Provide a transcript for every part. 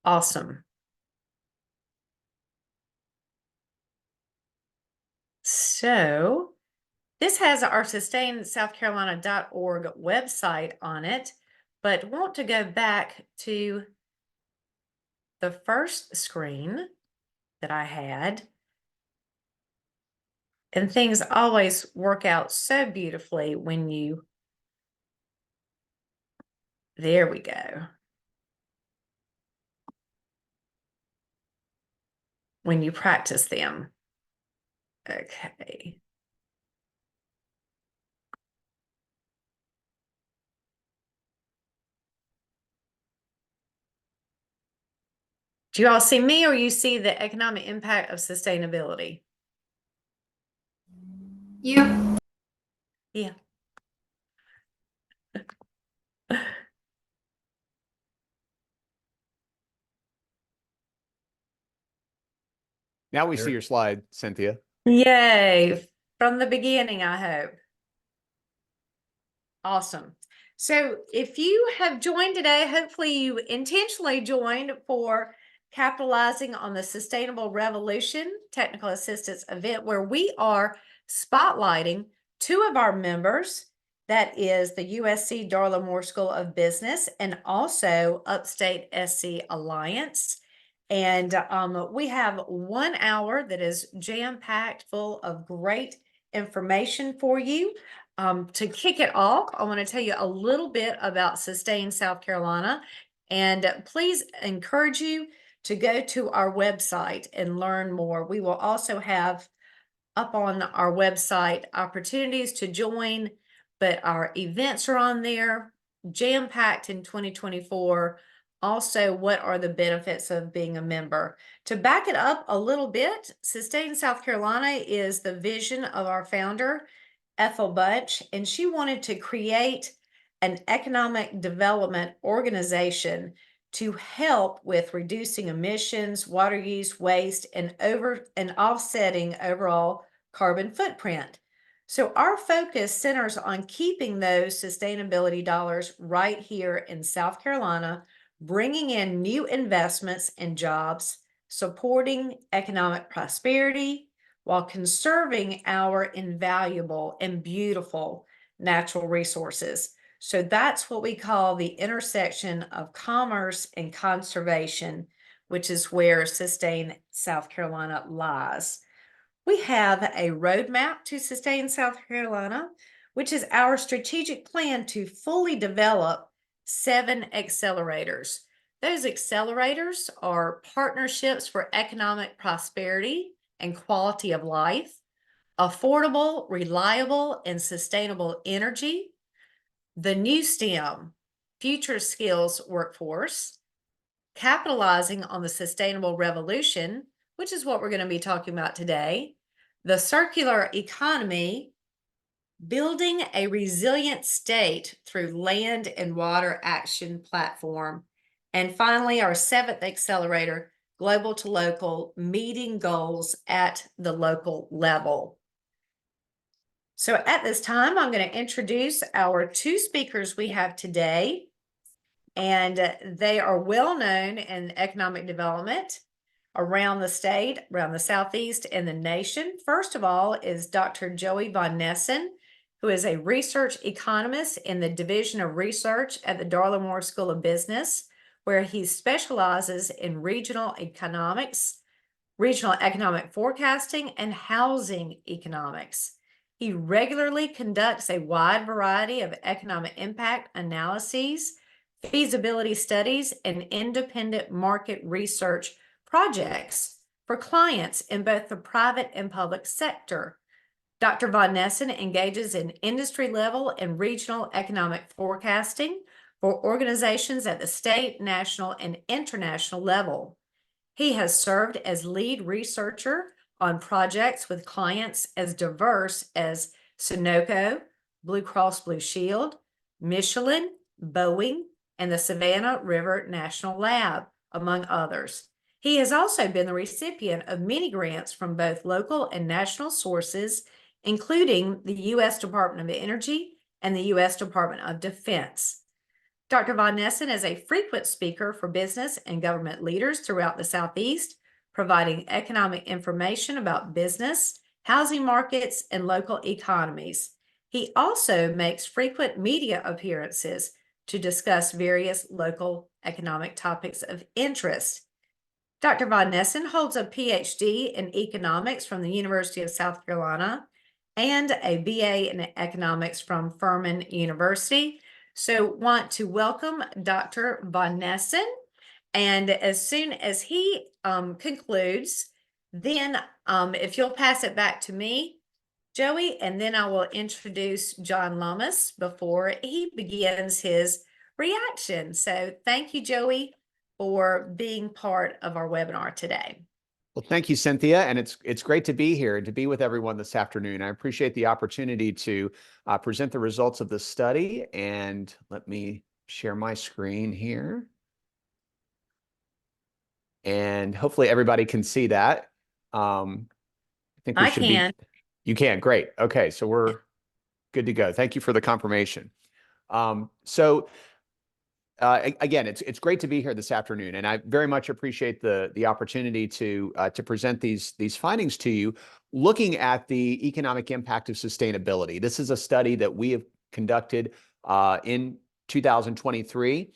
Awesome. So this has our SustainSouthCarolina.org website on it, but want to go back to the first screen that I had. And things always work out so beautifully there we go. When you practice them. Okay. Do you all see me, or you see the economic impact of sustainability? You. Yeah. Now we see your slide, Cynthia. Yay. From the beginning, I hope. Awesome. So if you have joined today, hopefully you intentionally joined for Capitalizing on the Sustainable Revolution Technical Assistance event, where we are spotlighting two of our members. That is the USC Darla Moore School of Business and also Upstate SC Alliance. And we have 1 hour that is jam-packed full of great information for you. To kick it off, I want to tell you a little bit about Sustain South Carolina, and please encourage you to go to our website and learn more. We will also have up on our website opportunities to join, but our events are on there, jam-packed in 2024. Also, what are the benefits of being a member? To back it up a little bit, Sustain South Carolina is the vision of our founder, Ethel Bunch, and she wanted to create an economic development organization to help with reducing emissions, water use, waste, and offsetting overall carbon footprint. So our focus centers on keeping those sustainability dollars right here in South Carolina, bringing in new investments and jobs, supporting economic prosperity, while conserving our invaluable and beautiful natural resources. So that's what we call the intersection of commerce and conservation, which is where Sustain South Carolina lies. We have a roadmap to Sustain South Carolina, which is our strategic plan to fully develop 7 accelerators. Those accelerators are partnerships for economic prosperity and quality of life, affordable, reliable, and sustainable energy, the new STEM, future skills workforce, capitalizing on the sustainable revolution, which is what we're going to be talking about today, the circular economy, building a resilient state through land and water action platform, and finally, our 7th accelerator, global to local, meeting goals at the local level. So at this time, I'm going to introduce our 2 speakers we have today, and they are well known in economic development around the state, around the Southeast, and the nation. First of all is Dr. Joey Von Nessen, who is a research economist in the Division of Research at the Darla Moore School of Business, where he specializes in regional economics, regional economic forecasting, and housing economics. He regularly conducts a wide variety of economic impact analyses, feasibility studies, and independent market research projects for clients in both the private and public sector. Dr. Von Nessen engages in industry-level and regional economic forecasting for organizations at the state, national, and international level. He has served as lead researcher on projects with clients as diverse as Sunoco, Blue Cross Blue Shield, Michelin, Boeing, and the Savannah River National Lab, among others. He has also been the recipient of many grants from both local and national sources, including the U.S. Department of Energy and the U.S. Department of Defense. Dr. Von Nessen is a frequent speaker for business and government leaders throughout the Southeast, providing economic information about business, housing markets, and local economies. He also makes frequent media appearances to discuss various local economic topics of interest. Dr. Von Nessen holds a PhD in economics from the University of South Carolina and a BA in economics from Furman University. So, want to welcome Dr. Von Nessen. And as soon as he concludes, then if you'll pass it back to me, Joey, and then I will introduce John Lummis before he begins his reaction. So, thank you, Joey, for being part of our webinar today. Well, thank you, Cynthia, and it's great to be here and to be with everyone this afternoon. I appreciate the opportunity to present the results of the study, and let me share my screen here. And hopefully everybody can see that. I think we I should can. You can, great. Okay, so we're good to go. Thank you for the confirmation. Again, it's great to be here this afternoon, and I very much appreciate the opportunity to present these findings to you, looking at the economic impact of sustainability. This is a study that we have conducted in 2023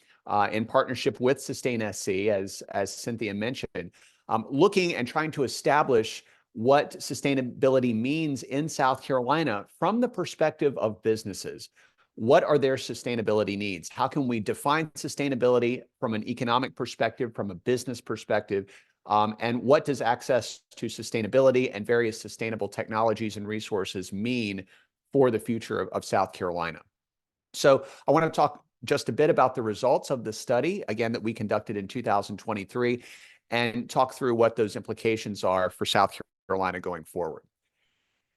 in partnership with SustainSC, as Cynthia mentioned, looking and trying to establish what sustainability means in South Carolina from the perspective of businesses. What are their sustainability needs? How can we define sustainability from an economic perspective, from a business perspective? And what does access to sustainability and various sustainable technologies and resources mean for the future of South Carolina? So I want to talk just a bit about the results of the study, again, that we conducted in 2023, and talk through what those implications are for South Carolina going forward.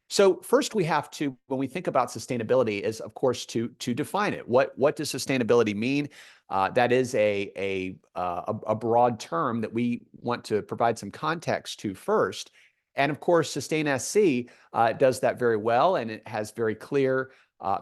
So first we have to, when we think about sustainability, is of course to define it. What does sustainability mean? That is a broad term that we want to provide some context to first. And of course, SustainSC does that very well, and it has very clear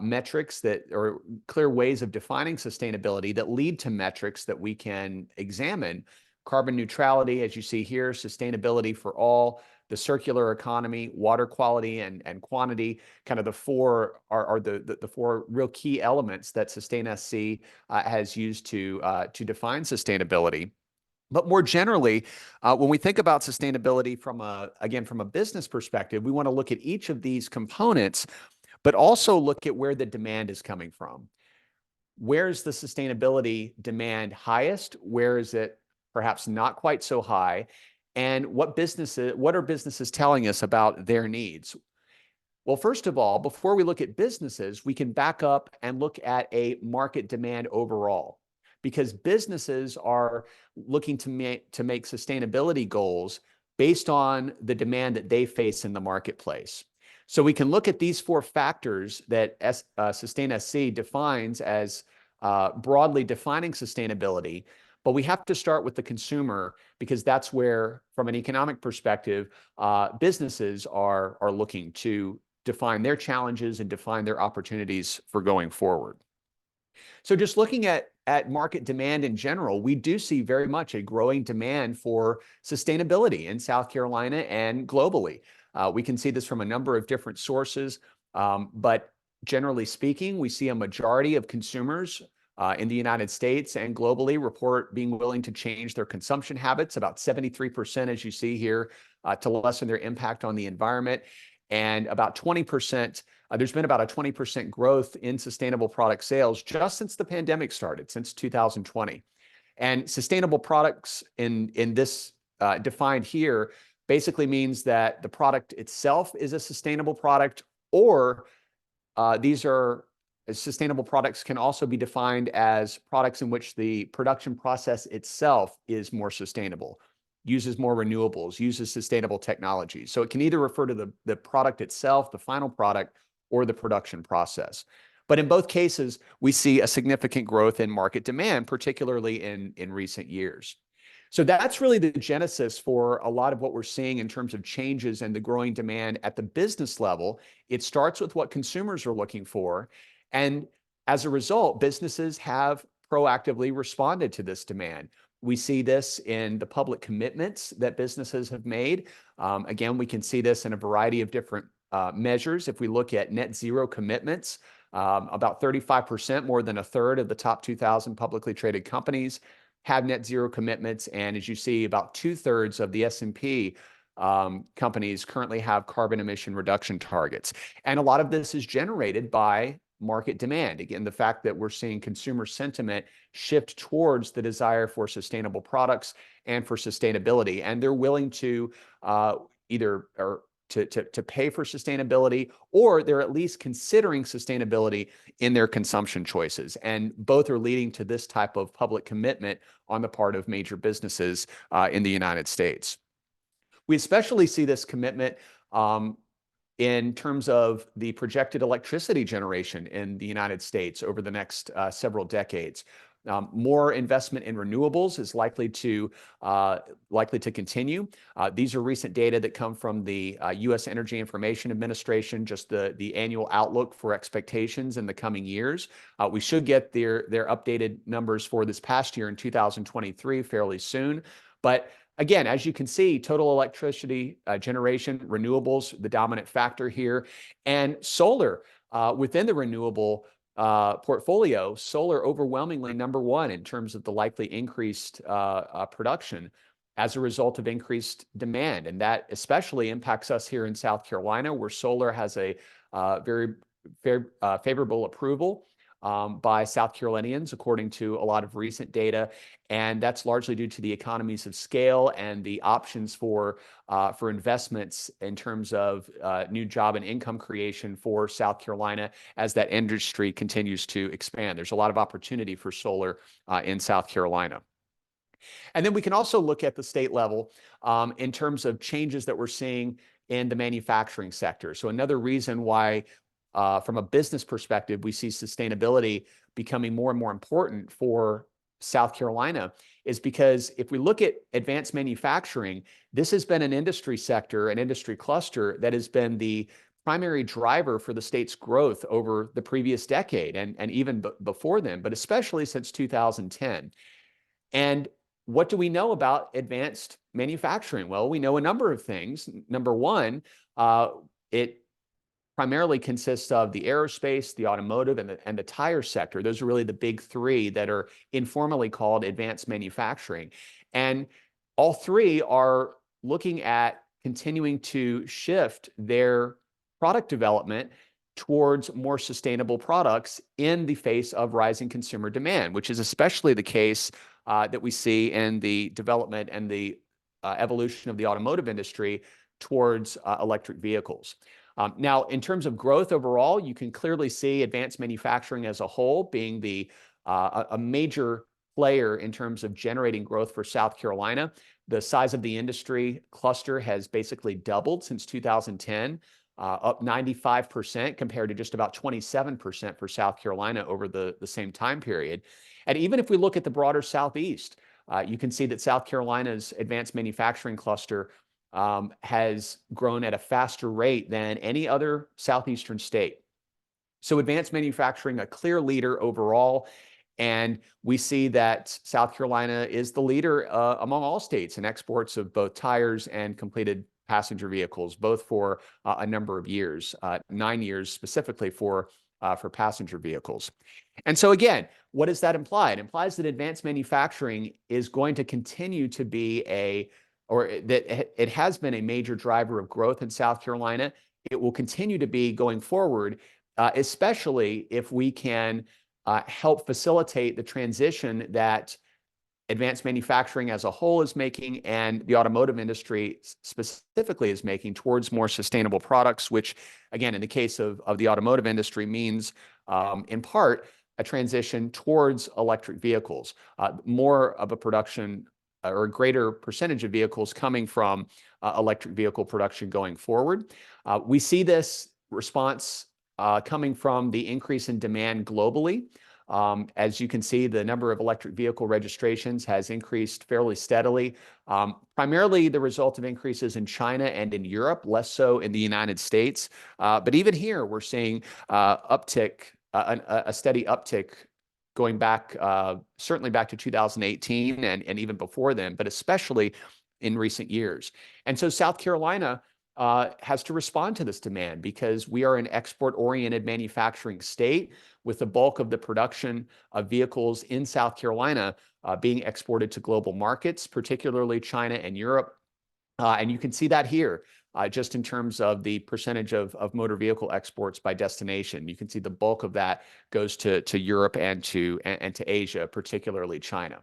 metrics or clear ways of defining sustainability that lead to metrics that we can examine. Carbon neutrality, as you see here, sustainability for all, the circular economy, water quality and quantity, kind of the four are the four real key elements that SustainSC has used to define sustainability. But more generally, when we think about sustainability from a business perspective, we want to look at each of these components, but also look at where the demand is coming from. Where's the sustainability demand highest? Where is it perhaps not quite so high? And what are businesses telling us about their needs? Well, first of all, before we look at businesses, we can back up and look at a market demand overall, because businesses are looking to make sustainability goals based on the demand that they face in the marketplace. So we can look at these four factors that SustainSC defines as broadly defining sustainability. But we have to start with the consumer, because that's where, from an economic perspective, businesses are looking to define their challenges and define their opportunities for going forward. So just looking at market demand in general, we do see very much a growing demand for sustainability in South Carolina and globally. We can see this from a number of different sources, but generally speaking, we see a majority of consumers in the United States and globally report being willing to change their consumption habits, about 73%, as you see here, to lessen their impact on the environment. And about 20%, there's been about a 20% growth in sustainable product sales just since the pandemic started, since 2020. And sustainable products in this defined here basically means that the product itself is a sustainable product, or sustainable products can also be defined as products in which the production process itself is more sustainable, uses more renewables, uses sustainable technologies. So it can either refer to the product itself, the final product, or the production process. But in both cases, we see a significant growth in market demand, particularly in recent years. So that's really the genesis for a lot of what we're seeing in terms of changes and the growing demand at the business level. It starts with what consumers are looking for. And as a result, businesses have proactively responded to this demand. We see this in the public commitments that businesses have made. Again, we can see this in a variety of different measures. If we look at net zero commitments, about 35%, more than a third of the top 2,000 publicly traded companies have net zero commitments. And as you see, about 2/3 of the S&P companies currently have carbon emission reduction targets. And a lot of this is generated by market demand. Again, the fact that we're seeing consumer sentiment shift towards the desire for sustainable products and for sustainability. And they're willing to either to pay for sustainability, or they're at least considering sustainability in their consumption choices. And both are leading to this type of public commitment on the part of major businesses in the United States. We especially see this commitment in terms of the projected electricity generation in the United States over the next several decades. More investment in renewables is likely to continue. These are recent data that come from the U.S. Energy Information Administration, just the annual outlook for expectations in the coming years. We should get their updated numbers for this past year in 2023 fairly soon. But again, as you can see, total electricity generation, renewables, the dominant factor here, and solar within the renewable portfolio, solar overwhelmingly number one in terms of the likely increased production as a result of increased demand. And that especially impacts us here in South Carolina, where solar has a very favorable approval by South Carolinians, according to a lot of recent data. And that's largely due to the economies of scale and the options for investments in terms of new job and income creation for South Carolina as that industry continues to expand. There's a lot of opportunity for solar in South Carolina. And then we can also look at the state level in terms of changes that we're seeing in the manufacturing sector. So another reason why from a business perspective, we see sustainability becoming more and more important for South Carolina is because if we look at advanced manufacturing, this has been an industry sector, an industry cluster that has been the primary driver for the state's growth over the previous decade and even before then, but especially since 2010. And what do we know about advanced manufacturing? Well, we know a number of things. Number one, it primarily consists of the aerospace, the automotive, and the tire sector. Those are really the big three that are informally called advanced manufacturing. And all three are looking at continuing to shift their product development towards more sustainable products in the face of rising consumer demand, which is especially the case that we see in the development and the evolution of the automotive industry towards electric vehicles. Now, in terms of growth overall, you can clearly see advanced manufacturing as a whole being a major player in terms of generating growth for South Carolina. The size of the industry cluster has basically doubled since 2010, up 95% compared to just about 27% for South Carolina over the same time period. And even if we look at the broader Southeast, you can see that South Carolina's advanced manufacturing cluster has grown at a faster rate than any other Southeastern state. So advanced manufacturing, a clear leader overall. And we see that South Carolina is the leader among all states in exports of both tires and completed passenger vehicles, both for a number of years, 9 years specifically for passenger vehicles. And so again, what does that imply? It implies that advanced manufacturing is going to continue to be that it has been a major driver of growth in South Carolina. It will continue to be going forward, especially if we can help facilitate the transition that advanced manufacturing as a whole is making and the automotive industry specifically is making towards more sustainable products, which, again, in the case of the automotive industry means, in part, a transition towards electric vehicles, more of a production or a greater percentage of vehicles coming from electric vehicle production going forward. We see this response coming from the increase in demand globally. As you can see, the number of electric vehicle registrations has increased fairly steadily, primarily the result of increases in China and in Europe, less so in the United States. But even here, we're seeing a steady uptick going back, certainly back to 2018 and even before then, but especially in recent years. And so South Carolina has to respond to this demand because we are an export-oriented manufacturing state with the bulk of the production of vehicles in South Carolina being exported to global markets, particularly China and Europe. And you can see that here, just in terms of the percentage of motor vehicle exports by destination. You can see the bulk of that goes to Europe and to Asia, particularly China.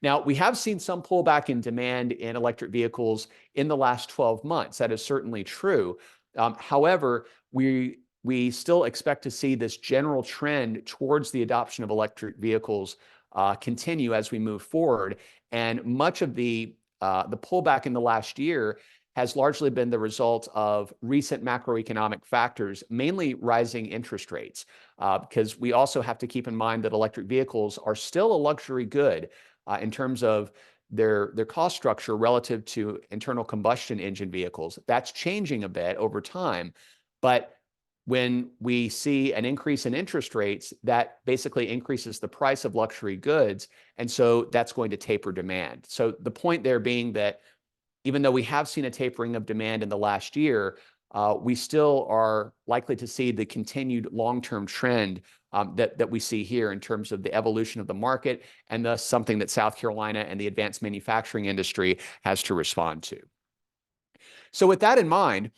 Now, we have seen some pullback in demand in electric vehicles in the last 12 months. That is certainly true. However, we still expect to see this general trend towards the adoption of electric vehicles continue as we move forward. And much of the pullback in the last year has largely been the result of recent macroeconomic factors, mainly rising interest rates, because we also have to keep in mind that electric vehicles are still a luxury good in terms of their cost structure relative to internal combustion engine vehicles. That's changing a bit over time, but when we see an increase in interest rates, that basically increases the price of luxury goods. And so that's going to taper demand. So the point there being that even though we have seen a tapering of demand in the last year, we still are likely to see the continued long-term trend that we see here in terms of the evolution of the market, and thus something that South Carolina and the advanced manufacturing industry has to respond to. So with that in mind,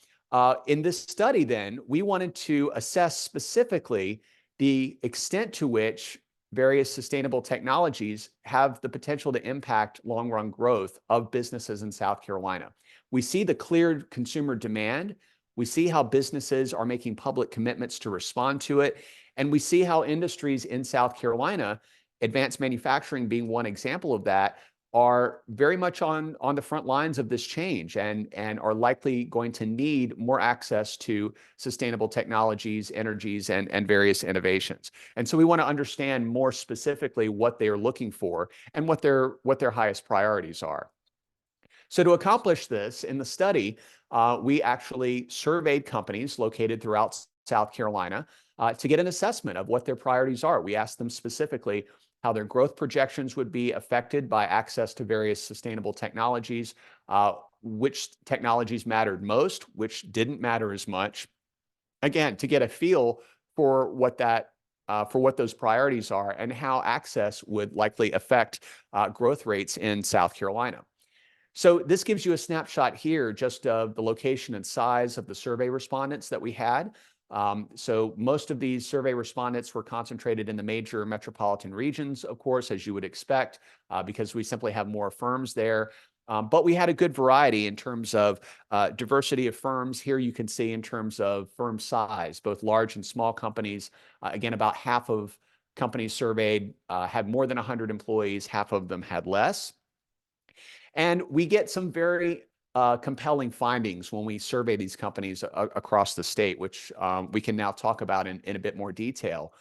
in this study then, we wanted to assess specifically the extent to which various sustainable technologies have the potential to impact long-run growth of businesses in South Carolina. We see the clear consumer demand. We see how businesses are making public commitments to respond to it. And we see how industries in South Carolina, advanced manufacturing being one example of that, are very much on the front lines of this change and are likely going to need more access to sustainable technologies, energies, and various innovations. And so we want to understand more specifically what they are looking for and what their highest priorities are. So to accomplish this in the study, we actually surveyed companies located throughout South Carolina to get an assessment of what their priorities are. We asked them specifically how their growth projections would be affected by access to various sustainable technologies, which technologies mattered most, which didn't matter as much. Again, to get a feel for what those priorities are and how access would likely affect growth rates in South Carolina. So this gives you a snapshot here just of the location and size of the survey respondents that we had. So most of these survey respondents were concentrated in the major metropolitan regions, of course, as you would expect, because we simply have more firms there. But we had a good variety in terms of diversity of firms. Here you can see in terms of firm size, both large and small companies. Again, about half of companies surveyed had more than 100 employees, half of them had less. And we get some very compelling findings when we survey these companies across the state, which we can now talk about in a bit more detail.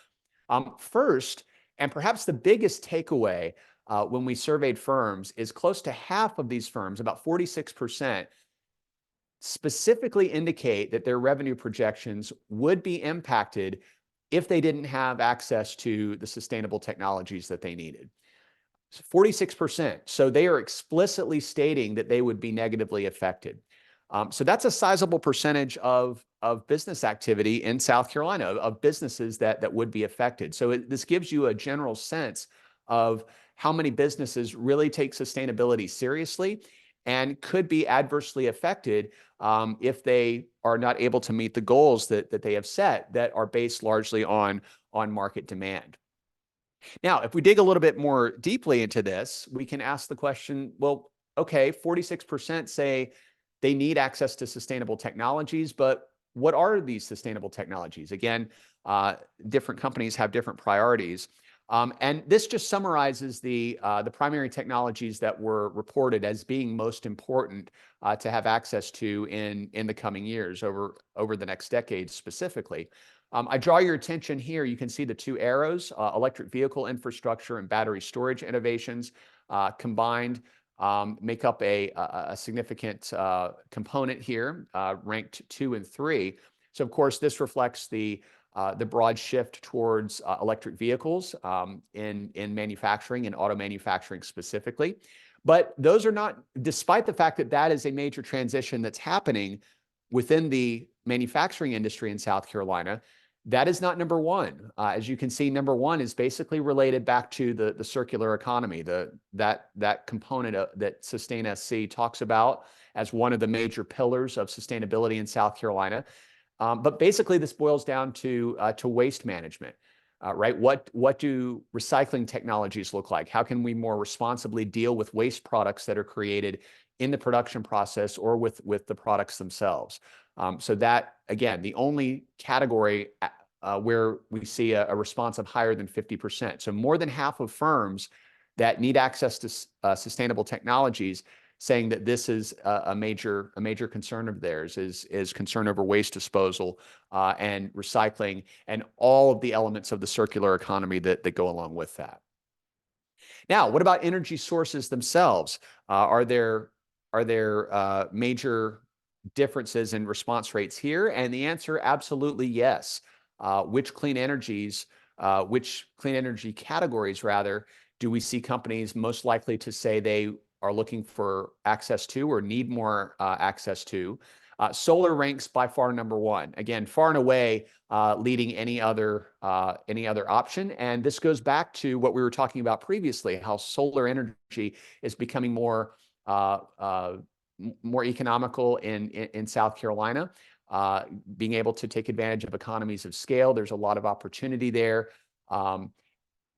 First, and perhaps the biggest takeaway when we surveyed firms is close to half of these firms, about 46%, specifically indicate that their revenue projections would be impacted if they didn't have access to the sustainable technologies that they needed. 46%. So they are explicitly stating that they would be negatively affected. So that's a sizable percentage of business activity in South Carolina, of businesses that would be affected. So this gives you a general sense of how many businesses really take sustainability seriously and could be adversely affected if they are not able to meet the goals that they have set that are based largely on market demand. Now, if we dig a little bit more deeply into this, we can ask the question, well, okay, 46% say they need access to sustainable technologies, but what are these sustainable technologies? Again, different companies have different priorities. And this just summarizes the primary technologies that were reported as being most important to have access to in the coming years, over the next decade specifically. I draw your attention here. You can see the two arrows, electric vehicle infrastructure and battery storage innovations combined make up a significant component here, ranked 2 and 3. So of course, this reflects the the broad shift towards electric vehicles in manufacturing and auto manufacturing specifically. But those are not, despite the fact that that is a major transition that's happening within the manufacturing industry in South Carolina, that is not number one. As you can see, number one is basically related back to the circular economy, that component that Sustain SC talks about as one of the major pillars of sustainability in South Carolina. But basically, this boils down to waste management, right? What do recycling technologies look like? How can we more responsibly deal with waste products that are created in the production process or with the products themselves? So that, again, the only category where we see a response of higher than 50%. So more than half of firms that need access to sustainable technologies saying that this is a major concern of theirs is concern over waste disposal and recycling and all of the elements of the circular economy that go along with that. Now, what about energy sources themselves? Are there major differences in response rates here? And the answer, absolutely yes. Which clean energy categories rather, do we see companies most likely to say they are looking for access to or need more access to? Solar ranks by far number one. Again, far and away leading any other option. And this goes back to what we were talking about previously, how solar energy is becoming more economical in South Carolina. Being able to take advantage of economies of scale, there's a lot of opportunity there.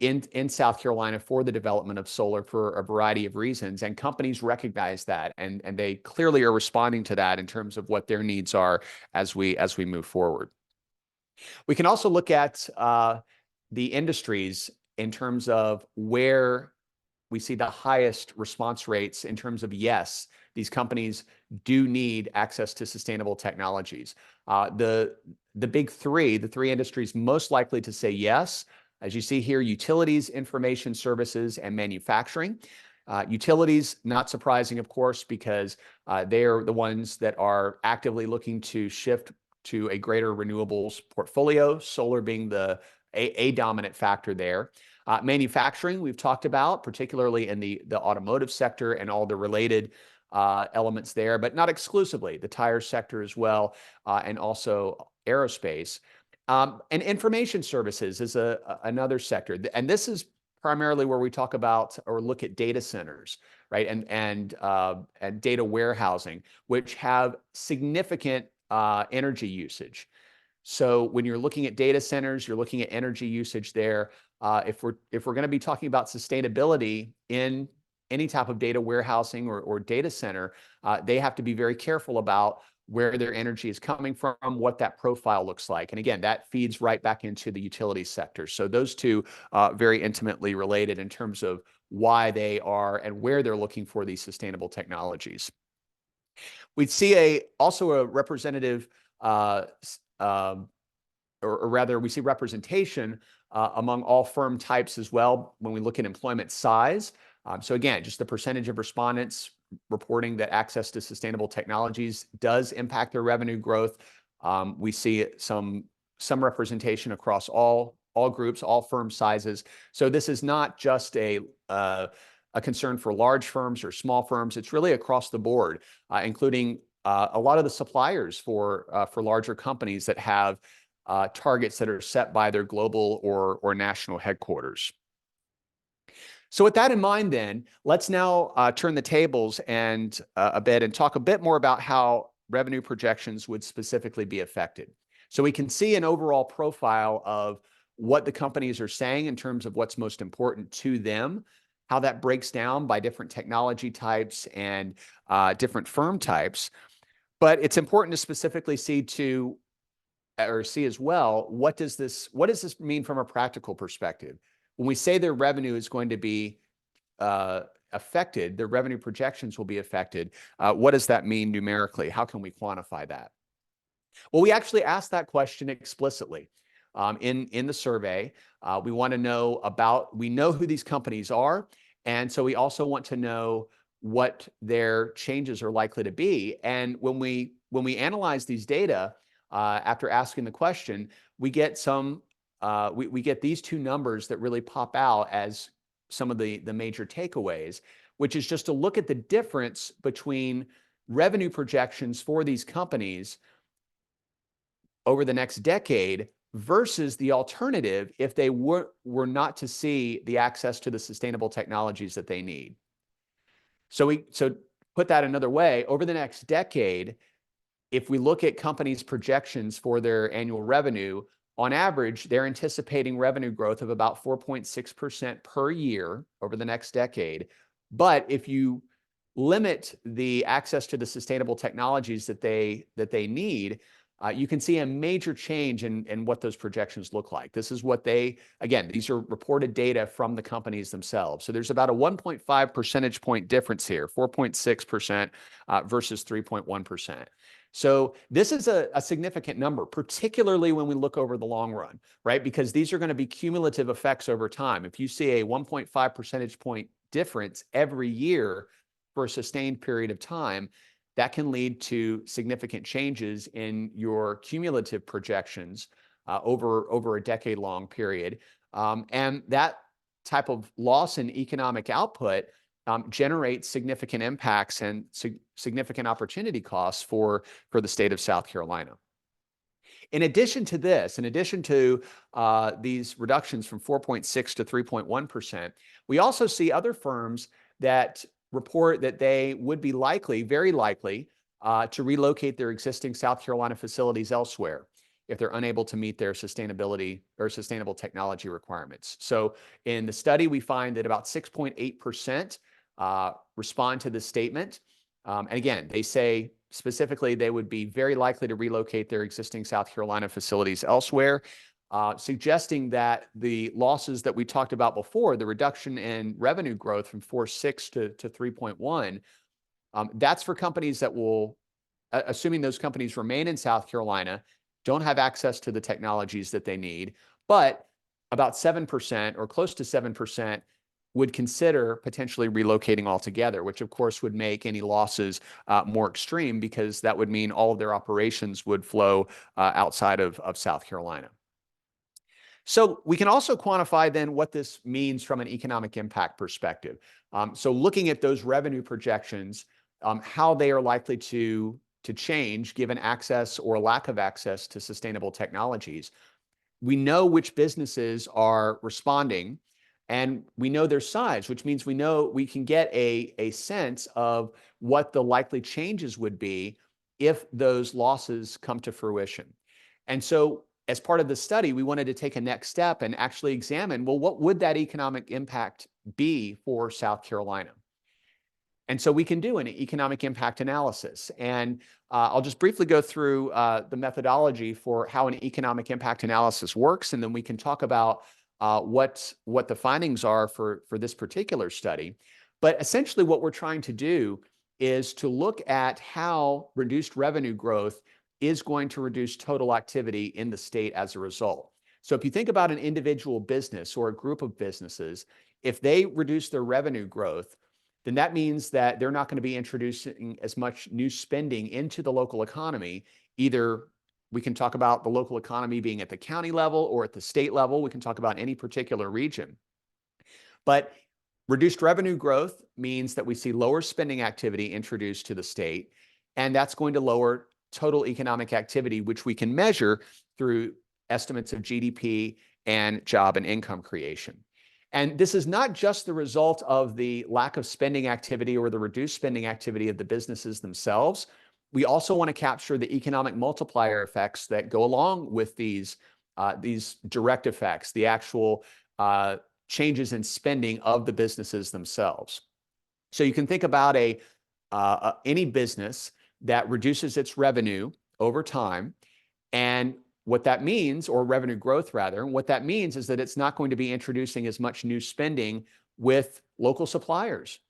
In South Carolina for the development of solar for a variety of reasons, and companies recognize that, and they clearly are responding to that in terms of what their needs are as we move forward. We can also look at the industries in terms of where we see the highest response rates in terms of yes, these companies do need access to sustainable technologies. The big three, the three industries most likely to say yes, as you see here, utilities, information services, and manufacturing. Utilities, not surprising, of course, because they are the ones that are actively looking to shift to a greater renewables portfolio, solar being a dominant factor there. Manufacturing, we've talked about, particularly in the automotive sector and all the related elements there, but not exclusively, the tire sector as well, and also aerospace. And information services is another sector. And this is primarily where we talk about or look at data centers, right? And data warehousing, which have significant energy usage. So when you're looking at data centers, you're looking at energy usage there. If we're going to be talking about sustainability in any type of data warehousing or data center, they have to be very careful about where their energy is coming from, what that profile looks like. And again, that feeds right back into the utility sector. So those two very intimately related in terms of why they are and where they're looking for these sustainable technologies. We'd see also a representative, or rather we see representation among all firm types as well when we look at employment size. So again, just the percentage of respondents reporting that access to sustainable technologies does impact their revenue growth. We see some representation across all groups, all firm sizes. So this is not just a concern for large firms or small firms. It's really across the board, including a lot of the suppliers for larger companies that have targets that are set by their global or national headquarters. So with that in mind, then, let's now turn the tables and a bit and talk a bit more about how revenue projections would specifically be affected. So we can see an overall profile of what the companies are saying in terms of what's most important to them, how that breaks down by different technology types and different firm types. But it's important to specifically see as well, what does this mean from a practical perspective? When we say their revenue is going to be affected, their revenue projections will be affected, what does that mean numerically? How can we quantify that? Well, we actually asked that question explicitly in the survey. We want to know we know who these companies are, and so we also want to know what their changes are likely to be. And when we analyze these data, after asking the question, we get we get these two numbers that really pop out as some of the major takeaways, which is just to look at the difference between revenue projections for these companies over the next decade versus the alternative if they were not to see the access to the sustainable technologies that they need. So put that another way, over the next decade, if we look at companies' projections for their annual revenue, on average, they're anticipating revenue growth of about 4.6% per year over the next decade. But if you limit the access to the sustainable technologies that they need, you can see a major change in what those projections look like. This is what again, these are reported data from the companies themselves. So there's about a 1.5 percentage point difference here, 4.6% versus 3.1%. So this is a significant number, particularly when we look over the long run, right? Because these are going to be cumulative effects over time. If you see a 1.5 percentage point difference every year for a sustained period of time, that can lead to significant changes in your cumulative projections over a decade-long period. And that type of loss in economic output generates significant impacts and significant opportunity costs for the state of South Carolina. In addition to this, in addition to these reductions from 4.6 to 3.1%, we also see other firms that report that they would be very likely, to relocate their existing South Carolina facilities elsewhere if they're unable to meet their sustainability or sustainable technology requirements. So in the study, we find that about 6.8% respond to this statement. And again, they say specifically they would be very likely to relocate their existing South Carolina facilities elsewhere, suggesting that the losses that we talked about before, the reduction in revenue growth from 4.6 to 3.1, that's for companies that will, assuming those companies remain in South Carolina, don't have access to the technologies that they need, but about 7% or close to 7% would consider potentially relocating altogether, which of course would make any losses more extreme, because that would mean all of their operations would flow outside of South Carolina. So we can also quantify then what this means from an economic impact perspective. So looking at those revenue projections, how they are likely to change given access or lack of access to sustainable technologies. We know which businesses are responding, and we know their size, which means we can get a sense of what the likely changes would be if those losses come to fruition. And so as part of the study, we wanted to take a next step and actually examine, well, what would that economic impact be for South Carolina? And so we can do an economic impact analysis. And I'll just briefly go through the methodology for how an economic impact analysis works, and then we can talk about what the findings are for this particular study. But essentially what we're trying to do is to look at how reduced revenue growth is going to reduce total activity in the state as a result. So if you think about an individual business or a group of businesses, if they reduce their revenue growth, then that means that they're not going to be introducing as much new spending into the local economy. Either we can talk about the local economy being at the county level or at the state level. We can talk about any particular region. But reduced revenue growth means that we see lower spending activity introduced to the state, and that's going to lower total economic activity, which we can measure through estimates of GDP and job and income creation. And this is not just the result of the lack of spending activity or the reduced spending activity of the businesses themselves. We also want to capture the economic multiplier effects that go along with these direct effects, the actual changes in spending of the businesses themselves. So you can think about any business that reduces its revenue over time, and what that means, or revenue growth rather, what that means is that it's not going to be introducing as much new spending with local suppliers,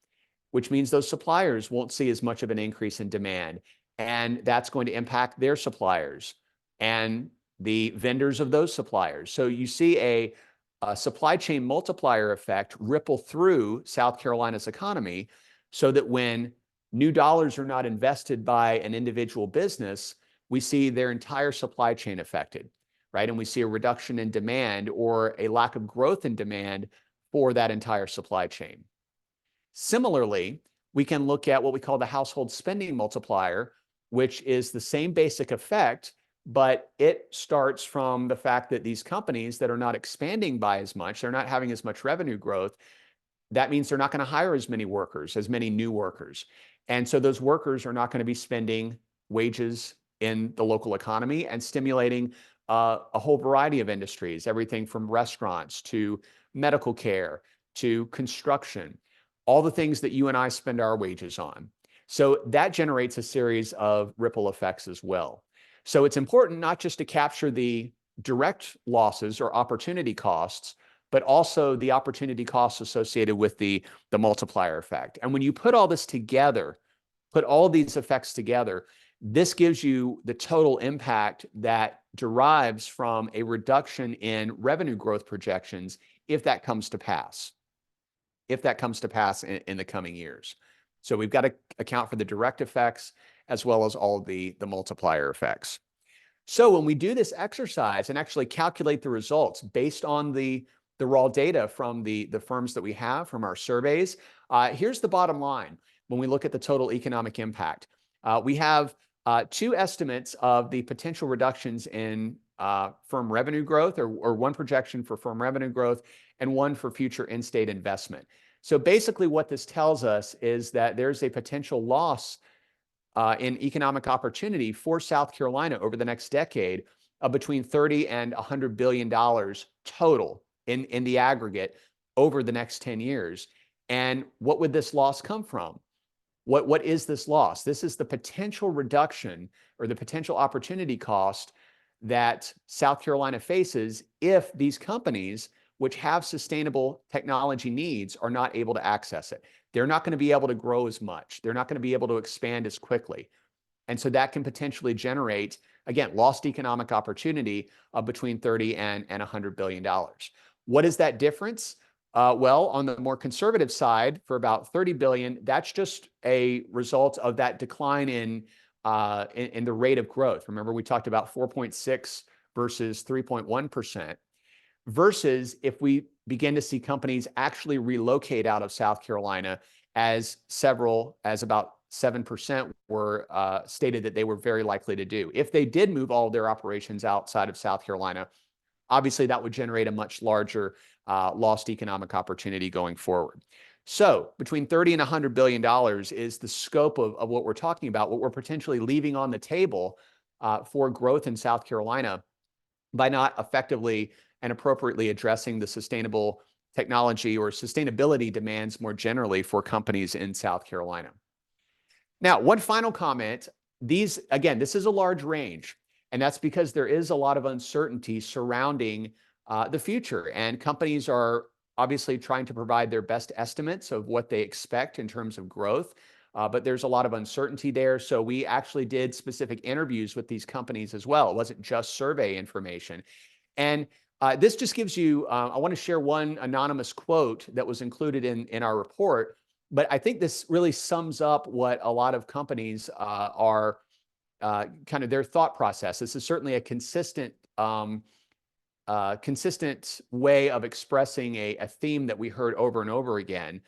which means those suppliers won't see as much of an increase in demand. And that's going to impact their suppliers and the vendors of those suppliers. So you see a supply chain multiplier effect ripple through South Carolina's economy, so that when new dollars are not invested by an individual business, we see their entire supply chain affected, right? And we see a reduction in demand or a lack of growth in demand for that entire supply chain. Similarly, we can look at what we call the household spending multiplier, which is the same basic effect, but it starts from the fact that these companies that are not expanding by as much, they're not having as much revenue growth. That means they're not going to hire as many workers, as many new workers. And so those workers are not going to be spending wages in the local economy and stimulating a whole variety of industries, everything from restaurants to medical care to construction, all the things that you and I spend our wages on. So that generates a series of ripple effects as well. So it's important not just to capture the direct losses or opportunity costs, but also the opportunity costs associated with the multiplier effect. And when you put all this together, put all these effects together, this gives you the total impact that derives from a reduction in revenue growth projections if that comes to pass, in the coming years. So we've got to account for the direct effects as well as all of the multiplier effects. So when we do this exercise and actually calculate the results based on the raw data from the firms that we have from our surveys, here's the bottom line. When we look at the total economic impact, we have two estimates of the potential reductions in firm revenue growth, or one projection for firm revenue growth and one for future in-state investment. So basically what this tells us is that there's a potential loss in economic opportunity for South Carolina over the next decade of between $30 and $100 billion total in the aggregate over the next 10 years. And what would this loss come from? What is this loss? This is the potential reduction or the potential opportunity cost that South Carolina faces if these companies, which have sustainable technology needs, are not able to access it. They're not going to be able to grow as much. They're not going to be able to expand as quickly. And so that can potentially generate, again, lost economic opportunity of between $30 and $100 billion. What is that difference? Well, on the more conservative side, for about $30 billion, that's just a result of that decline in the rate of growth. Remember, we talked about 4.6 versus 3.1%. Versus if we begin to see companies actually relocate out of South Carolina, as about 7% were stated that they were very likely to do. If they did move all of their operations outside of South Carolina, obviously that would generate a much larger lost economic opportunity going forward. So between $30 and $100 billion is the scope of what we're talking about, what we're potentially leaving on the table for growth in South Carolina by not effectively and appropriately addressing the sustainable technology or sustainability demands more generally for companies in South Carolina. Now, one final comment. This is a large range, and that's because there is a lot of uncertainty surrounding the future, and companies are obviously trying to provide their best estimates of what they expect in terms of growth, but there's a lot of uncertainty there. So we actually did specific interviews with these companies as well. It wasn't just survey information. And this just gives you, I want to share one anonymous quote that was included in our report, but I think this really sums up what a lot of companies are kind of their thought process. This is certainly a consistent way of expressing a theme that we heard over and over again.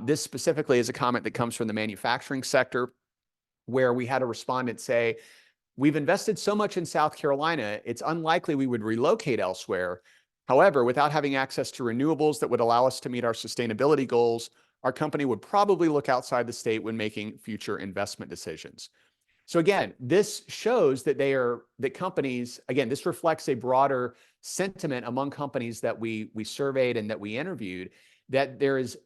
This specifically is a comment that comes from the manufacturing sector, where we had a respondent say, "We've invested so much in South Carolina, it's unlikely we would relocate elsewhere. However, without having access to renewables that would allow us to meet our sustainability goals, our company would probably look outside the state when making future investment decisions." So again, this shows that companies, again, this reflects a broader sentiment among companies that we surveyed and that we interviewed, that there is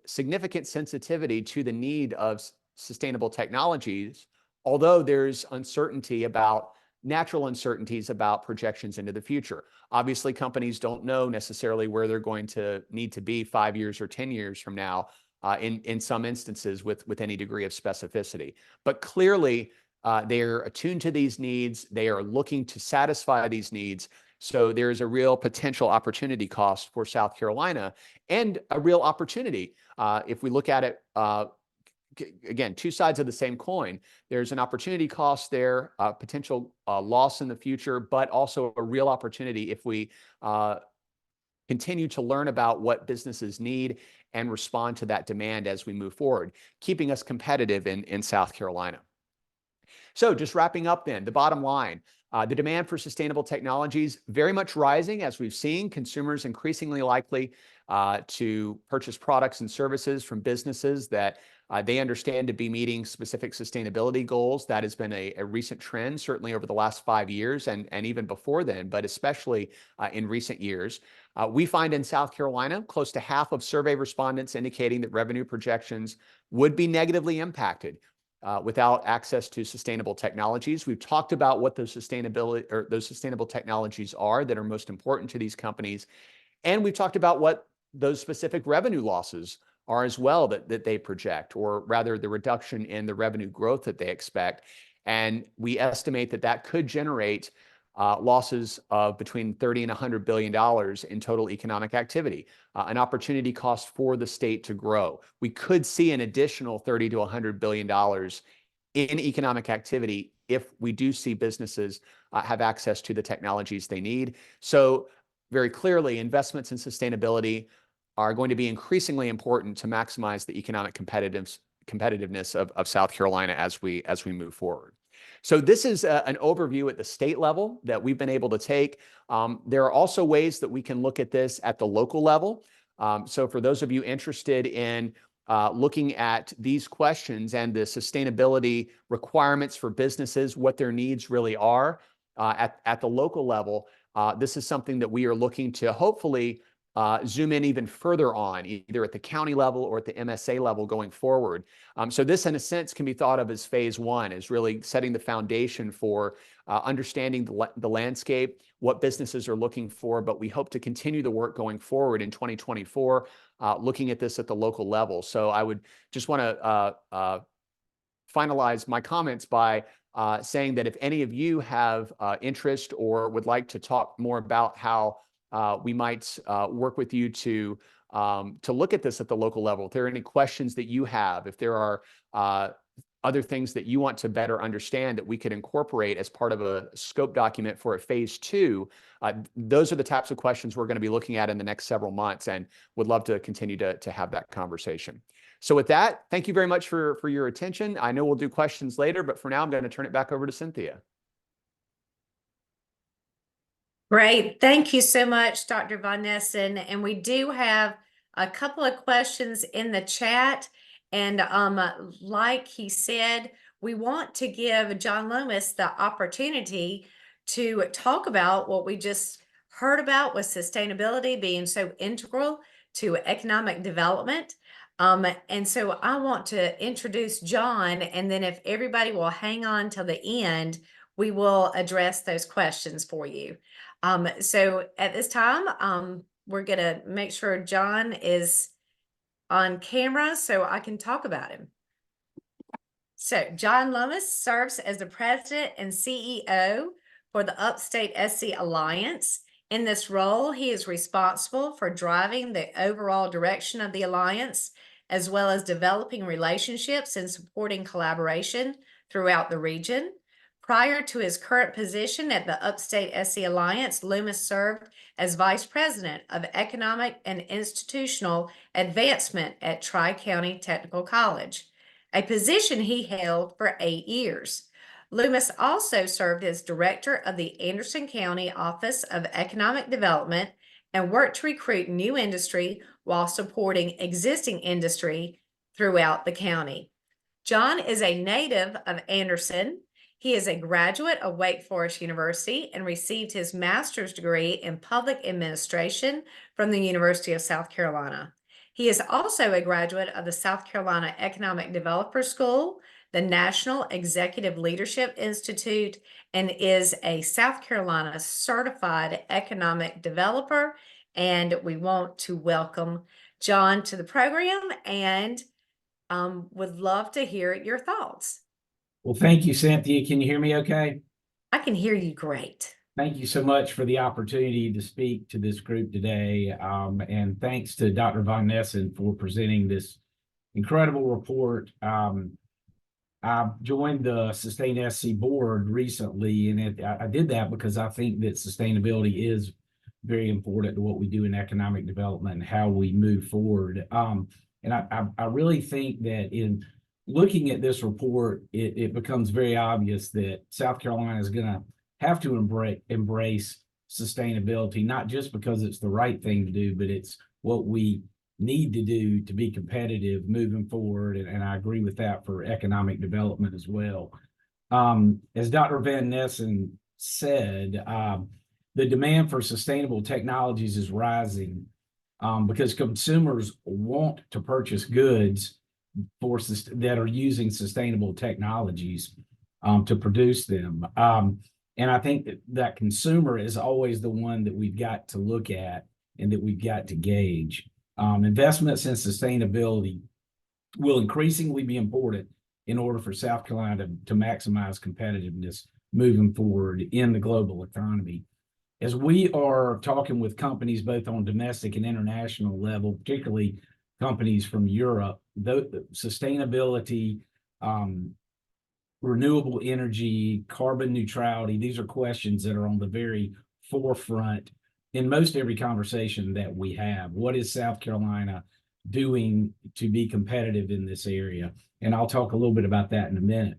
significant sensitivity to the need of sustainable technologies, although there's natural uncertainties about projections into the future. Obviously, companies don't know necessarily where they're going to need to be 5 years or 10 years from now, in some instances with any degree of specificity. But clearly, they're attuned to these needs. They are looking to satisfy these needs. So there's a real potential opportunity cost for South Carolina, and a real opportunity. If we look at it again, two sides of the same coin. There's an opportunity cost there, potential loss in the future, but also a real opportunity if we continue to learn about what businesses need and respond to that demand as we move forward, keeping us competitive in South Carolina. So just wrapping up then, the bottom line, the demand for sustainable technologies very much rising, as we've seen. Consumers increasingly likely to purchase products and services from businesses that they understand to be meeting specific sustainability goals. That has been a recent trend, certainly over the last 5 years and even before then, but especially in recent years. We find in South Carolina, close to half of survey respondents indicating that revenue projections would be negatively impacted without access to sustainable technologies. We've talked about what those sustainable technologies are that are most important to these companies. And we've talked about what those specific revenue losses are as well that they project, or rather the reduction in the revenue growth that they expect. And we estimate that could generate losses of between $30 and $100 billion in total economic activity, an opportunity cost for the state to grow. We could see an additional $30 to $100 billion in economic activity if we do see businesses have access to the technologies they need. So very clearly, investments in sustainability are going to be increasingly important to maximize the economic competitiveness of South Carolina as we move forward. So this is an overview at the state level that we've been able to take. There are also ways that we can look at this at the local level. So for those of you interested in looking at these questions and the sustainability requirements for businesses, what their needs really are at the local level, this is something that we are looking to hopefully zoom in even further on, either at the county level or at the MSA level going forward. So this, in a sense, can be thought of as phase one, is really setting the foundation for understanding the landscape, what businesses are looking for, but we hope to continue the work going forward in 2024, looking at this at the local level. So I would just want to finalize my comments by saying that if any of you have interest or would like to talk more about how we might work with you to look at this at the local level. If there are any questions that you have, if there are other things that you want to better understand that we could incorporate as part of a scope document for a phase two, those are the types of questions we're going to be looking at in the next several months, and would love to continue to have that conversation. So with that, thank you very much for your attention. I know we'll do questions later, but for now, I'm going to turn it back over to Cynthia. Great. Thank you so much, Dr. Von Nessen. And we do have a couple of questions in the chat. And like he said, we want to give John Lomas the opportunity to talk about what we just heard about with sustainability being so integral to economic development. And so I want to introduce John, and then if everybody will hang on till the end, we will address those questions for you. So at this time, we're going to make sure John is on camera so I can talk about him. So John Lomas serves as the president and CEO for the Upstate SC Alliance. In this role, he is responsible for driving the overall direction of the Alliance, as well as developing relationships and supporting collaboration throughout the region. Prior to his current position at the Upstate SC Alliance, Lomas served as Vice President of Economic and Institutional Advancement at Tri-County Technical College, a position he held for 8 years. Lomas also served as Director of the Anderson County Office of Economic Development and worked to recruit new industry while supporting existing industry throughout the county. John is a native of Anderson. He is a graduate of Wake Forest University and received his master's degree in public administration from the University of South Carolina. He is also a graduate of the South Carolina Economic Developer School, the National Executive Leadership Institute, and is a South Carolina Certified Economic Developer. And we want to welcome John to the program and would love to hear your thoughts. Well, thank you, Cynthia. Can you hear me okay? I can hear you great. Thank you so much for the opportunity to speak to this group today. And thanks to Dr. Von Nessen for presenting this incredible report. I joined the Sustain SC board recently, and I did that because I think that sustainability is very important to what we do in economic development and how we move forward. And I really think that in looking at this report, it becomes very obvious that South Carolina is going to have to embrace sustainability, not just because it's the right thing to do, but it's what we need to do to be competitive moving forward. And I agree with that for economic development as well. As Dr. Van Nessen said, the demand for sustainable technologies is rising because consumers want to purchase goods that are using sustainable technologies to produce them. And I think that consumer is always the one that we've got to look at and that we've got to gauge. Investments in sustainability will increasingly be important in order for South Carolina to maximize competitiveness moving forward in the global economy. As we are talking with companies both on domestic and international level, particularly companies from Europe, the sustainability, renewable energy, carbon neutrality, these are questions that are on the very forefront in most every conversation that we have. What is South Carolina doing to be competitive in this area? And I'll talk a little bit about that in a minute.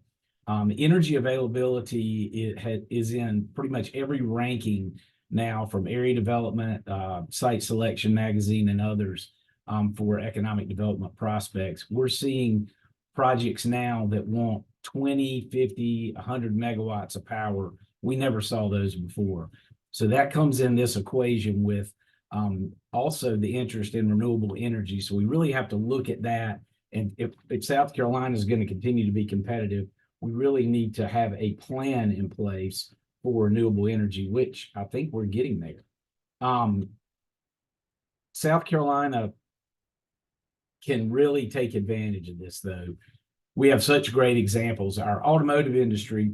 Energy availability is in pretty much every ranking now from Area Development, Site Selection Magazine, and others for economic development prospects. We're seeing projects now that want 20, 50, 100 megawatts of power. We never saw those before. So that comes in this equation with also the interest in renewable energy. So we really have to look at that. And if South Carolina is going to continue to be competitive, we really need to have a plan in place for renewable energy, which I think we're getting there. South Carolina can really take advantage of this, though. We have such great examples. Our automotive industry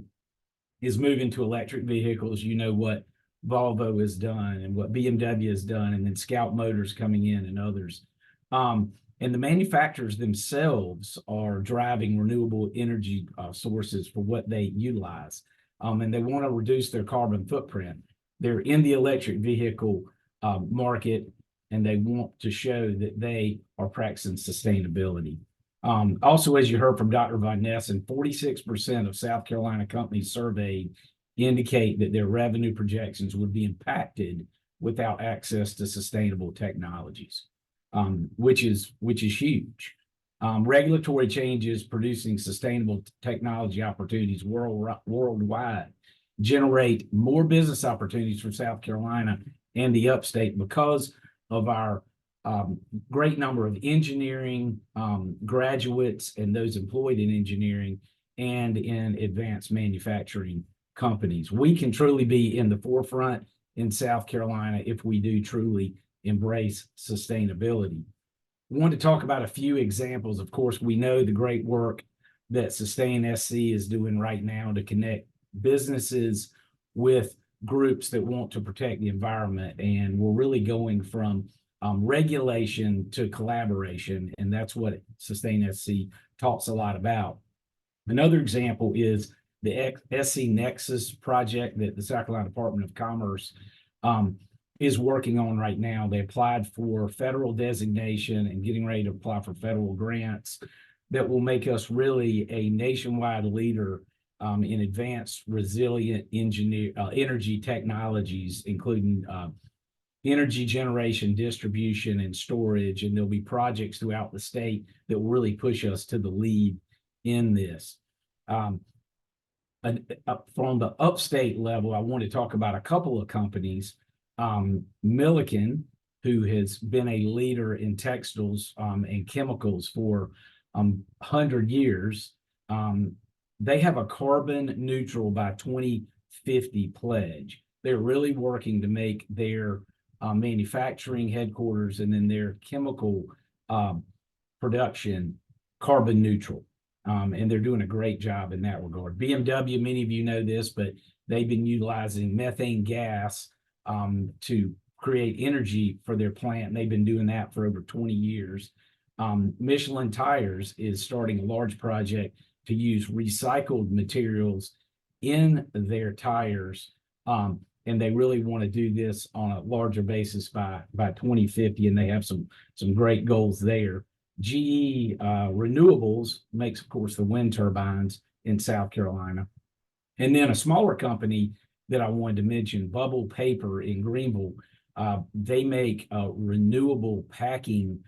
is moving to electric vehicles. You know what Volvo has done and what BMW has done, and then Scout Motors coming in and others. And the manufacturers themselves are driving renewable energy sources for what they utilize. And they want to reduce their carbon footprint. They're in the electric vehicle market, and they want to show that they are practicing sustainability. Also, as you heard from Dr. Van Nessen, 46% of South Carolina companies surveyed indicate that their revenue projections would be impacted without access to sustainable technologies, which is huge. Regulatory changes producing sustainable technology opportunities worldwide generate more business opportunities for South Carolina and the upstate because of our great number of engineering graduates and those employed in engineering and in advanced manufacturing companies. We can truly be in the forefront in South Carolina if we do truly embrace sustainability. I want to talk about a few examples. Of course, we know the great work that Sustain SC is doing right now to connect businesses with groups that want to protect the environment. And we're really going from regulation to collaboration. And that's what Sustain SC talks a lot about. Another example is the SC Nexus project that the South Carolina Department of Commerce is working on right now. They applied for federal designation and getting ready to apply for federal grants that will make us really a nationwide leader in advanced resilient energy technologies, including energy generation, distribution, and storage. And there'll be projects throughout the state that will really push us to the lead in this. From the upstate level, I want to talk about a couple of companies. Milliken, who has been a leader in textiles and chemicals for 100 years, they have a carbon neutral by 2050 pledge. They're really working to make their manufacturing headquarters and then their chemical production carbon neutral. And they're doing a great job in that regard. BMW, many of you know this, but they've been utilizing methane gas to create energy for their plant. And they've been doing that for over 20 years. Michelin Tires is starting a large project to use recycled materials in their tires. And they really want to do this on a larger basis by 2050, and they have some great goals there. GE Renewables makes, of course, the wind turbines in South Carolina. And then a smaller company that I wanted to mention, Bubble Paper in Greenville, they make renewable packing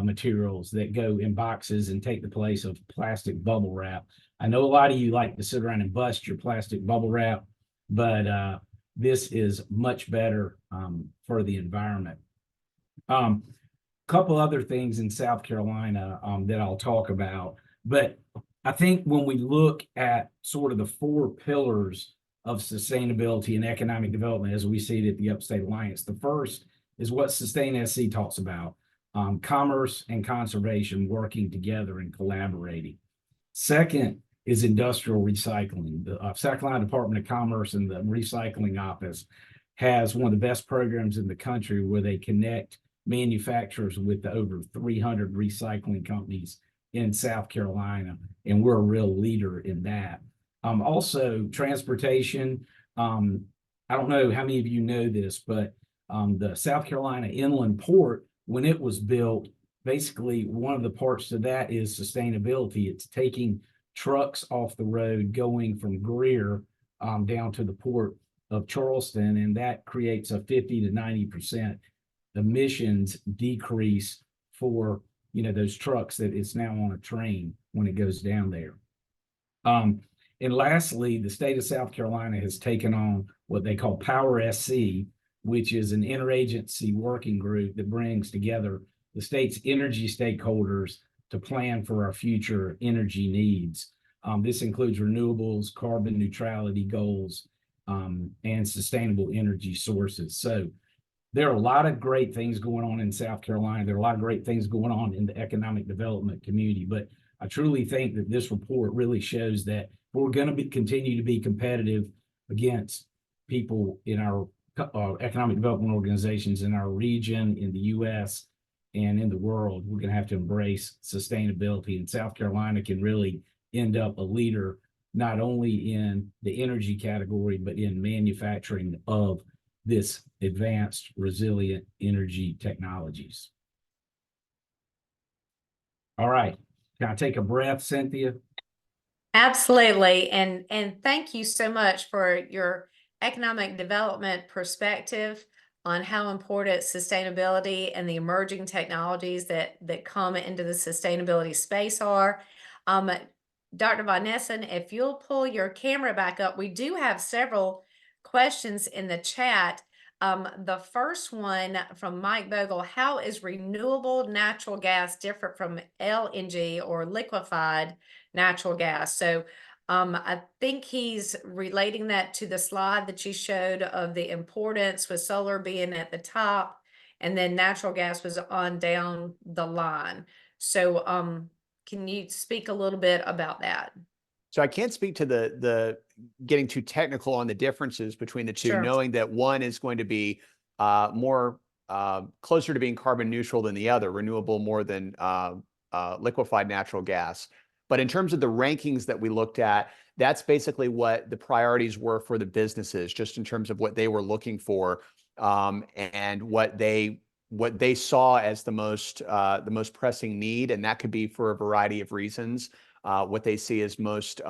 materials that go in boxes and take the place of plastic bubble wrap. I know a lot of you like to sit around and bust your plastic bubble wrap, but this is much better for the environment. Couple other things in South Carolina that I'll talk about, but I think when we look at sort of the 4 pillars of sustainability and economic development as we see it at the Upstate Alliance, the first is what Sustain SC talks about, commerce and conservation working together and collaborating. Second is industrial recycling. The South Carolina Department of Commerce and the Recycling Office has one of the best programs in the country where they connect manufacturers with the over 300 recycling companies in South Carolina, and we're a real leader in that. Also, transportation. I don't know how many of you know this, but the South Carolina Inland Port, when it was built, basically one of the parts to that is sustainability. It's taking trucks off the road going from Greer down to the port of Charleston, and that creates a 50 to 90% emissions decrease for those trucks that it's now on a train when it goes down there. And lastly, the state of South Carolina has taken on what they call Power SC, which is an interagency working group that brings together the state's energy stakeholders to plan for our future energy needs. This includes renewables, carbon neutrality goals, and sustainable energy sources. So there are a lot of great things going on in South Carolina. There are a lot of great things going on in the economic development community, but I truly think that this report really shows that we're going to continue to be competitive against people in our economic development organizations in our region, in the U.S., and in the world. We're going to have to embrace sustainability, and South Carolina can really end up a leader, not only in the energy category, but in manufacturing of this advanced, resilient energy technologies. All right. Can I take a breath, Cynthia? Absolutely. And thank you so much for your economic development perspective on how important sustainability and the emerging technologies that come into the sustainability space are. Dr. Von Essen, if you'll pull your camera back up, we do have several questions in the chat. The first one from Mike Bogle: how is renewable natural gas different from LNG or liquefied natural gas? So I think he's relating that to the slide that you showed of the importance with solar being at the top and then natural gas was on down the line. So can you speak a little bit about that? So I can't speak to the getting too technical on the differences between the two, Sure. knowing that one is going to be more closer to being carbon neutral than the other, renewable more than liquefied natural gas. But in terms of the rankings that we looked at, that's basically what the priorities were for the businesses, just in terms of what they were looking for and what they saw as the most pressing need, and that could be for a variety of reasons. What they see as most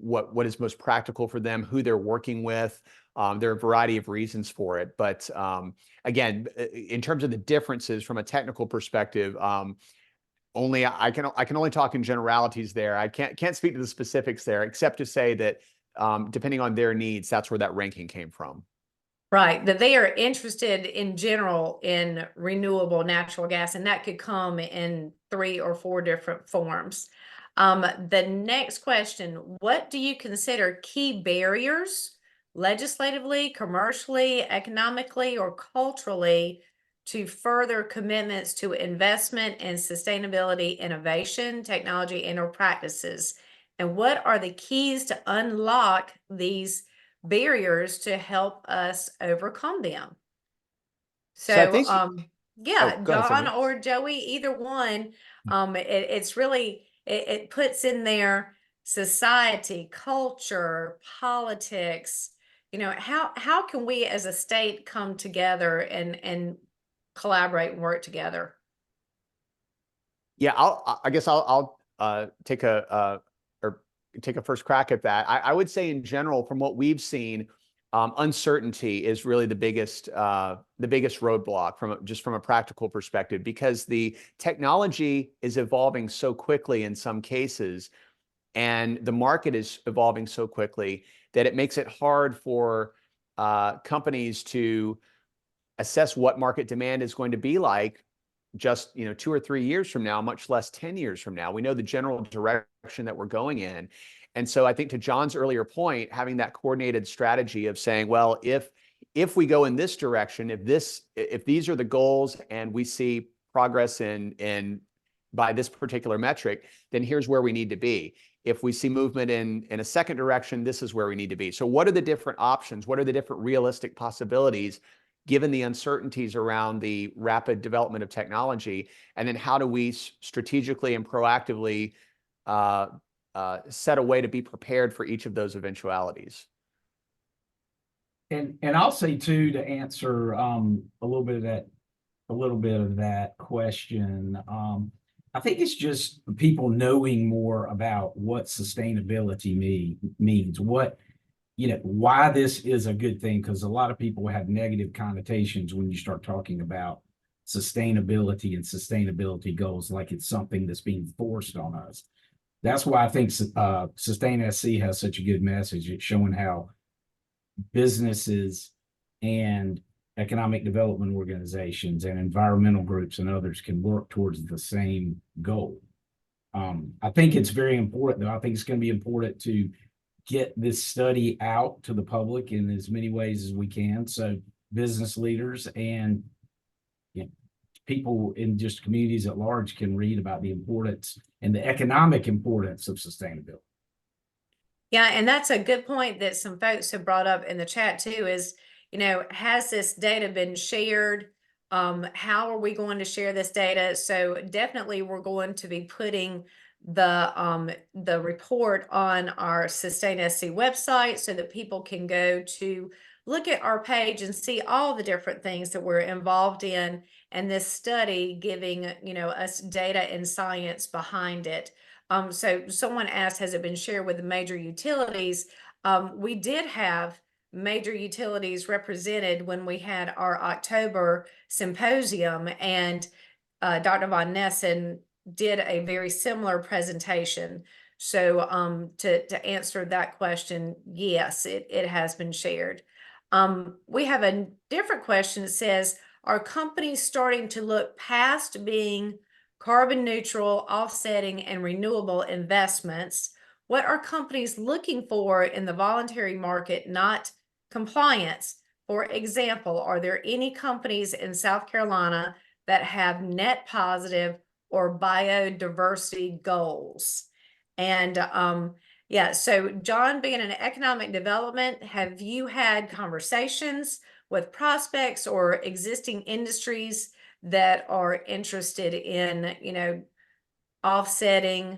what is most practical for them, who they're working with. There are a variety of reasons for it, but again, in terms of the differences from a technical perspective, I can only talk in generalities there. I can't speak to the specifics there, except to say that depending on their needs, that's where that ranking came from. Right, that they are interested in general in renewable natural gas, and that could come in 3 or 4 different forms. The next question: what do you consider key barriers, legislatively, commercially, economically, or culturally, to further commitments to investment in sustainability, innovation, technology, and/or practices? And what are the keys to unlock these barriers to help us overcome them? So I So, think, yeah, go ahead, John Sylvia. or Joey, either one, it's really, it puts in there society, culture, politics, how can we as a state come together and collaborate and work together? Yeah, I guess I'll take a first crack at that. I would say in general, from what we've seen, uncertainty is really the biggest roadblock from a practical perspective, because the technology is evolving so quickly in some cases, and the market is evolving so quickly that it makes it hard for companies to assess what market demand is going to be like just 2 or 3 years from now, much less 10 years from now. We know the general direction that we're going in. And so I think, to John's earlier point, having that coordinated strategy of saying, well, if we go in this direction, if these are the goals and we see progress in by this particular metric, then here's where we need to be. If we see movement in a second direction, this is where we need to be. So what are the different options? What are the different realistic possibilities, given the uncertainties around the rapid development of technology? And then how do we strategically and proactively set a way to be prepared for each of those eventualities? And I'll say too, to answer a little bit of that question. I think it's just people knowing more about what sustainability means, why this is a good thing, because a lot of people have negative connotations when you start talking about sustainability and sustainability goals, like it's something that's being forced on us. That's why I think Sustain SC has such a good message. It's showing how businesses and economic development organizations and environmental groups and others can work towards the same goal. I think it's very important, though. I think it's going to be important to get this study out to the public in as many ways as we can, so business leaders and people in just communities at large can read about the importance and the economic importance of sustainability. Yeah, and that's a good point that some folks have brought up in the chat too, is, has this data been shared? How are we going to share this data? So definitely we're going to be putting the report on our Sustain SC website so that people can go to look at our page and see all the different things that we're involved in, and this study giving, us data and science behind it. So someone asked, has it been shared with the major utilities? We did have major utilities represented when we had our October symposium, and Dr. Von Nessen did a very similar presentation. So to answer that question, yes, it has been shared. We have a different question that says, are companies starting to look past being carbon neutral, offsetting, and renewable investments? What are companies looking for in the voluntary market, not compliance? For example, are there any companies in South Carolina that have net positive or biodiversity goals? And yeah, so John, being in economic development, have you had conversations with prospects or existing industries that are interested in, offsetting,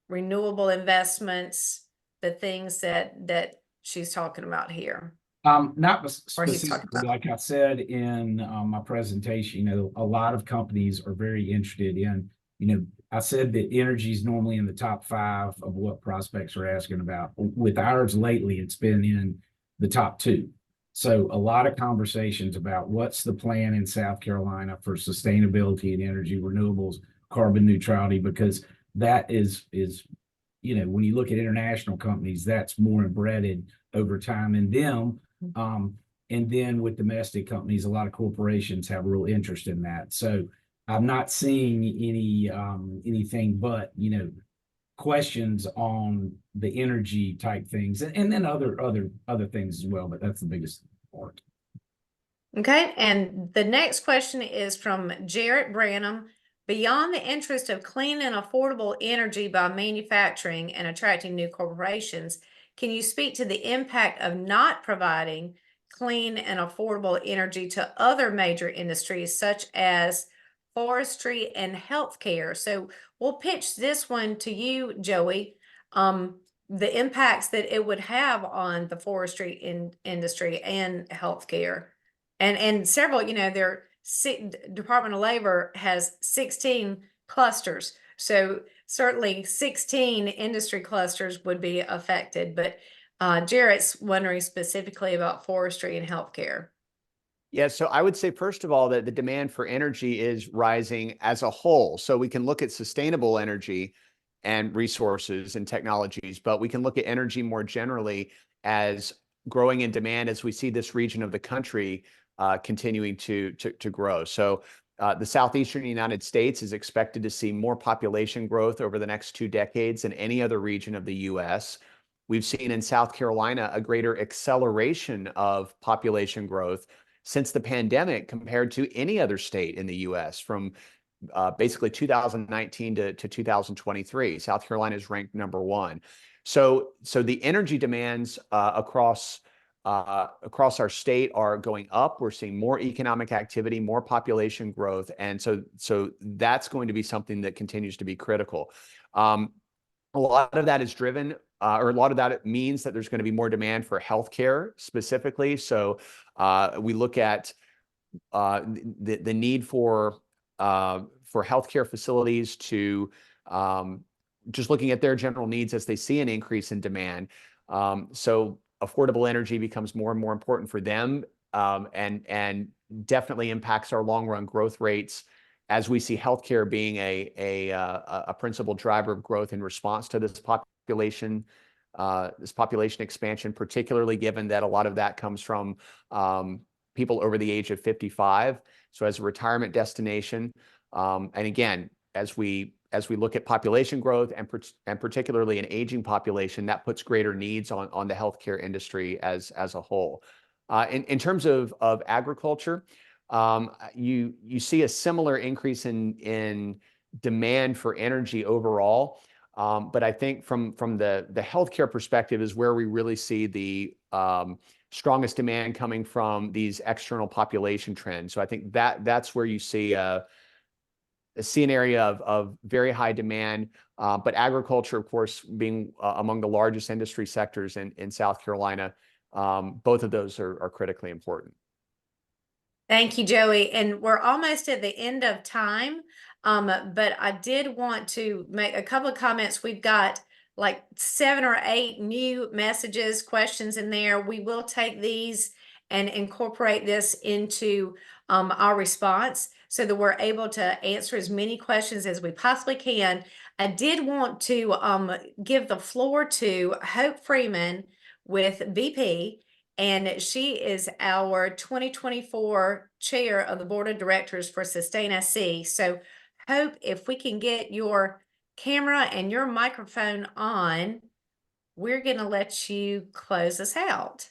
renewable investments, the things that she's talking about here? Not Or he's talking specifically, about. like I said in my presentation, a lot of companies are very interested in, I said that energy is normally in the top 5 of what prospects are asking about. With ours lately, it's been in the top 2. So a lot of conversations about what's the plan in South Carolina for sustainability and energy, renewables, carbon neutrality, because that is, when you look at international companies, that's more embedded over time in them. And then with domestic companies, a lot of corporations have real interest in that. So I'm not seeing anything but, questions on the energy type things, and then other things as well, but that's the biggest part. Okay, and the next question is from Jarrett Branham. Beyond the interest of clean and affordable energy by manufacturing and attracting new corporations, can you speak to the impact of not providing clean and affordable energy to other major industries such as forestry and healthcare. So we'll pitch this one to you, Joey. The impacts that it would have on the forestry industry and healthcare. And several, there Department of Labor has 16 clusters. So certainly 16 industry clusters would be affected, but Jarrett's wondering specifically about forestry and healthcare. Yeah, so I would say, first of all, that the demand for energy is rising as a whole. So we can look at sustainable energy and resources and technologies, but we can look at energy more generally as growing in demand as we see this region of the country continuing to grow. So the southeastern United States is expected to see more population growth over the next 2 decades than any other region of the U.S. We've seen in South Carolina a greater acceleration of population growth since the pandemic compared to any other state in the U.S. from basically 2019 to 2023. South Carolina is ranked #1. So the energy demands across our state are going up. We're seeing more economic activity, more population growth, and so that's going to be something that continues to be critical. A lot of that is driven, or a lot of that means that there's going to be more demand for healthcare specifically. So we look at the need for healthcare facilities to just looking at their general needs as they see an increase in demand. So affordable energy becomes more and more important for them, and definitely impacts our long run growth rates as we see healthcare being a principal driver of growth in response to this population expansion, particularly given that a lot of that comes from people over the age of 55. So as a retirement destination, and again, as we look at population growth and particularly an aging population, that puts greater needs on the healthcare industry as a whole. In terms of agriculture, you see a similar increase in demand for energy overall. But I think from the healthcare perspective is where we really see the strongest demand coming from these external population trends. So I think that's where you see an area of very high demand, but agriculture, of course, being among the largest industry sectors in South Carolina, both of those are critically important. Thank you, Joey. And we're almost at the end of time. But I did want to make a couple of comments. We've got like 7 or 8 new messages, questions in there. We will take these and incorporate this into our response so that we're able to answer as many questions as we possibly can. I did want to give the floor to Hope Freeman with BP. And she is our 2024 chair of the board of directors for Sustain SC. So Hope, if we can get your camera and your microphone on, we're going to let you close us out.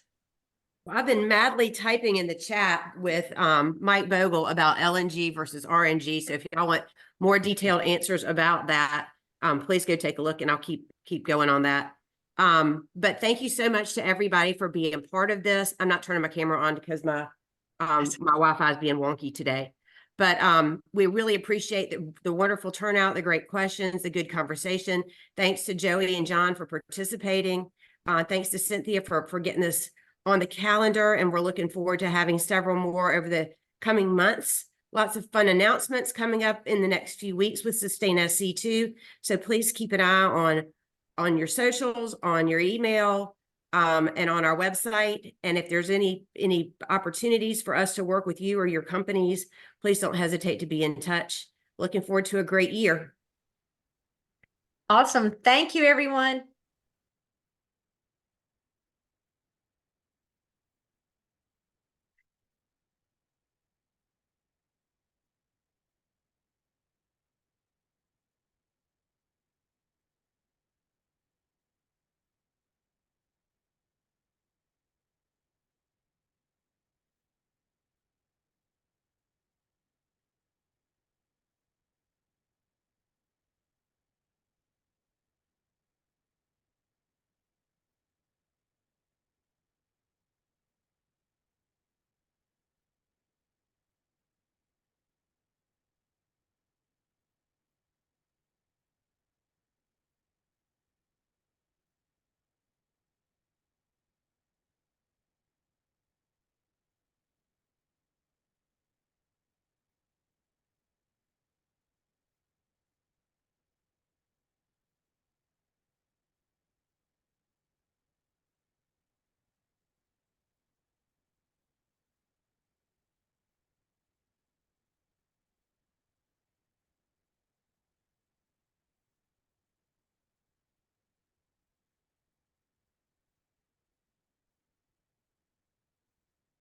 Well, I've been madly typing in the chat with Mike Bogle about LNG versus RNG. So if y'all want more detailed answers about that, please go take a look and I'll keep going on that. But thank you so much to everybody for being a part of this. I'm not turning my camera on because my Wi-Fi is being wonky today. But we really appreciate the wonderful turnout, the great questions, the good conversation. Thanks to Joey and John for participating. Thanks to Cynthia for getting this on the calendar. And we're looking forward to having several more over the coming months. Lots of fun announcements coming up in the next few weeks with Sustain SC too. So please keep an eye on your socials, on your email, and on our website. And if there's any opportunities for us to work with you or your companies, please don't hesitate to be in touch. Looking forward to a great year. Awesome. Thank you, everyone.